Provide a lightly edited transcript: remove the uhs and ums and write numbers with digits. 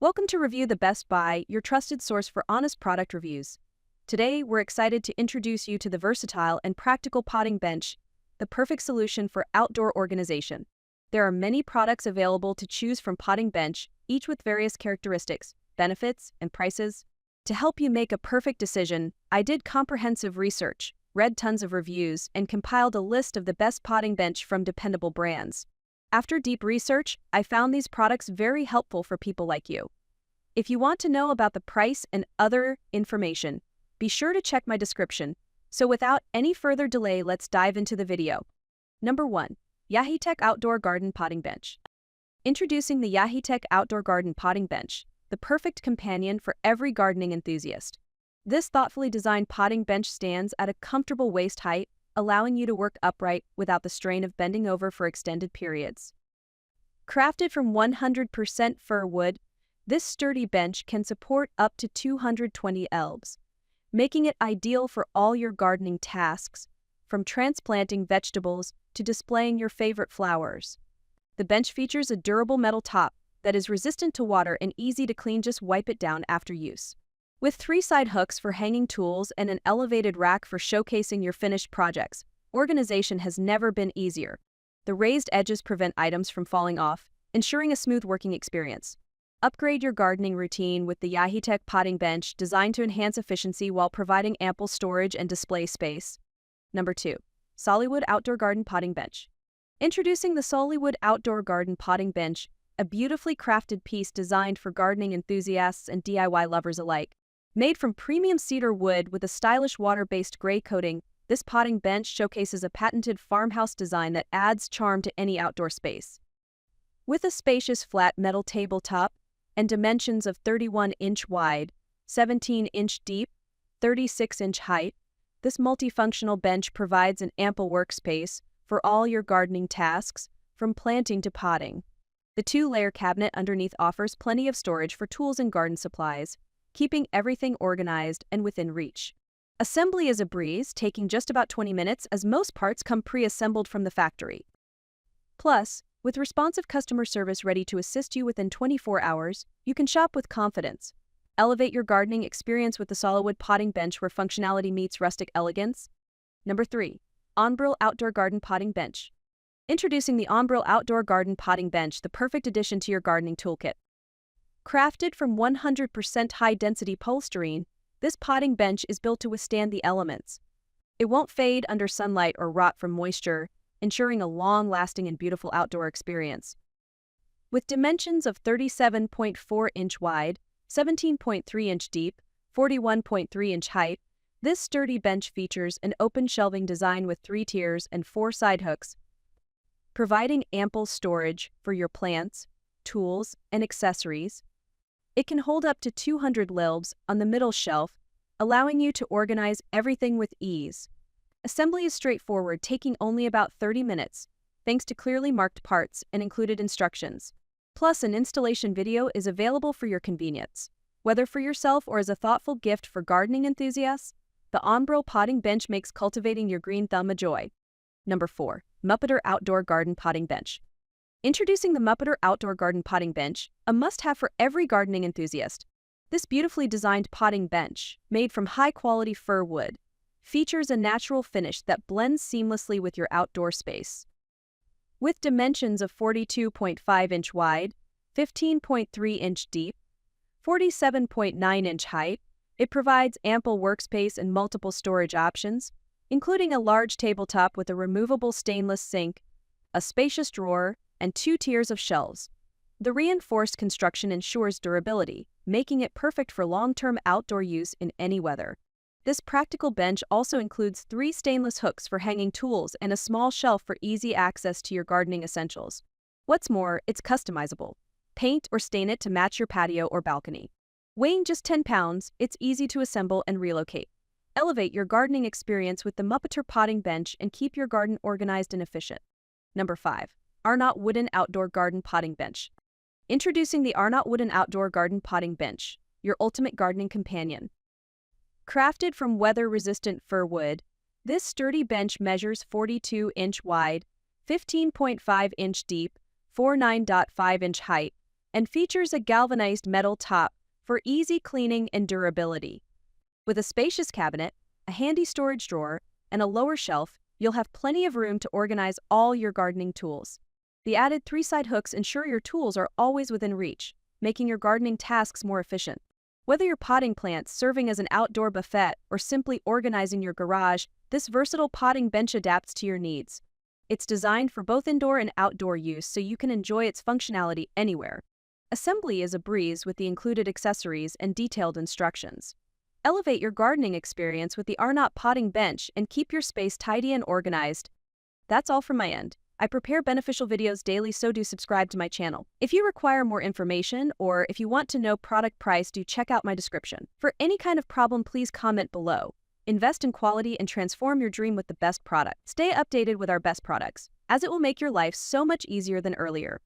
Welcome to Review the Best Buy, your trusted source for honest product reviews. Today, we're excited to introduce you to the versatile and practical potting bench, the perfect solution for outdoor organization. There are many products available to choose from potting bench, each with various characteristics, benefits, and prices. To help you make a perfect decision, I did comprehensive research, read tons of reviews, and compiled a list of the best potting bench from dependable brands. After deep research, I found these products very helpful for people like you. If you want to know about the price and other information, be sure to check my description. So without any further delay, let's dive into the video. Number 1. Yaheetech Outdoor Garden Potting Bench. Introducing the Yaheetech Outdoor Garden Potting Bench, the perfect companion for every gardening enthusiast. This thoughtfully designed potting bench stands at a comfortable waist height, allowing you to work upright without the strain of bending over for extended periods. Crafted from 100% fir wood, this sturdy bench can support up to 220 elves, making it ideal for all your gardening tasks, from transplanting vegetables to displaying your favorite flowers. The bench features a durable metal top that is resistant to water and easy to clean. Just wipe it down after use. With 3 side hooks for hanging tools and an elevated rack for showcasing your finished projects, organization has never been easier. The raised edges prevent items from falling off, ensuring a smooth working experience. Upgrade your gardening routine with the Yaheetech potting bench, designed to enhance efficiency while providing ample storage and display space. Number 2. SoliWood Outdoor Garden Potting Bench. Introducing the SoliWood Outdoor Garden Potting Bench, a beautifully crafted piece designed for gardening enthusiasts and DIY lovers alike. Made from premium cedar wood with a stylish water-based gray coating, this potting bench showcases a patented farmhouse design that adds charm to any outdoor space. With a spacious flat metal tabletop and dimensions of 31-inch wide, 17-inch deep, 36-inch height, this multifunctional bench provides an ample workspace for all your gardening tasks, from planting to potting. The 2-layer cabinet underneath offers plenty of storage for tools and garden supplies, keeping everything organized and within reach. Assembly is a breeze, taking just about 20 minutes as most parts come pre-assembled from the factory. Plus, with responsive customer service ready to assist you within 24 hours, you can shop with confidence. Elevate your gardening experience with the SoliWood potting bench, where functionality meets rustic elegance. Number 3. ONBRILL Outdoor Garden Potting Bench. Introducing the ONBRILL Outdoor Garden Potting Bench, the perfect addition to your gardening toolkit. Crafted from 100% high-density polystyrene, this potting bench is built to withstand the elements. It won't fade under sunlight or rot from moisture, ensuring a long-lasting and beautiful outdoor experience. With dimensions of 37.4-inch wide, 17.3-inch deep, 41.3-inch height, this sturdy bench features an open shelving design with 3 tiers and 4 side hooks, providing ample storage for your plants, tools, and accessories. It can hold up to 200 lilbs on the middle shelf, allowing you to organize everything with ease. Assembly is straightforward, taking only about 30 minutes, thanks to clearly marked parts and included instructions. Plus, an installation video is available for your convenience. Whether for yourself or as a thoughtful gift for gardening enthusiasts, the ONBRILL potting bench makes cultivating your green thumb a joy. Number 4. MUPATER Outdoor Garden Potting Bench. Introducing the MUPATER Outdoor Garden Potting Bench, a must-have for every gardening enthusiast. This beautifully designed potting bench, made from high-quality fir wood, features a natural finish that blends seamlessly with your outdoor space. With dimensions of 42.5-inch wide, 15.3-inch deep, 47.9-inch height, it provides ample workspace and multiple storage options, including a large tabletop with a removable stainless sink, a spacious drawer, and 2 tiers of shelves. The reinforced construction ensures durability, making it perfect for long-term outdoor use in any weather. This practical bench also includes 3 stainless hooks for hanging tools and a small shelf for easy access to your gardening essentials. What's more, it's customizable. Paint or stain it to match your patio or balcony. Weighing just 10 pounds, it's easy to assemble and relocate. Elevate your gardening experience with the MUPATER potting bench and keep your garden organized and efficient. Number 5. Arnot Wooden Outdoor Garden Potting Bench. Introducing the Arnot Wooden Outdoor Garden Potting Bench, your ultimate gardening companion. Crafted from weather-resistant fir wood, this sturdy bench measures 42-inch wide, 15.5-inch deep, 49.5-inch height, and features a galvanized metal top for easy cleaning and durability. With a spacious cabinet, a handy storage drawer, and a lower shelf, you'll have plenty of room to organize all your gardening tools. The added 3-side hooks ensure your tools are always within reach, making your gardening tasks more efficient. Whether you're potting plants, serving as an outdoor buffet, or simply organizing your garage, this versatile potting bench adapts to your needs. It's designed for both indoor and outdoor use, so you can enjoy its functionality anywhere. Assembly is a breeze with the included accessories and detailed instructions. Elevate your gardening experience with the Arnot potting bench and keep your space tidy and organized. That's all from my end. I prepare beneficial videos daily, so do subscribe to my channel. If you require more information or if you want to know product price, do check out my description. For any kind of problem, please comment below. Invest in quality and transform your dream with the best product. Stay updated with our best products, as it will make your life so much easier than earlier.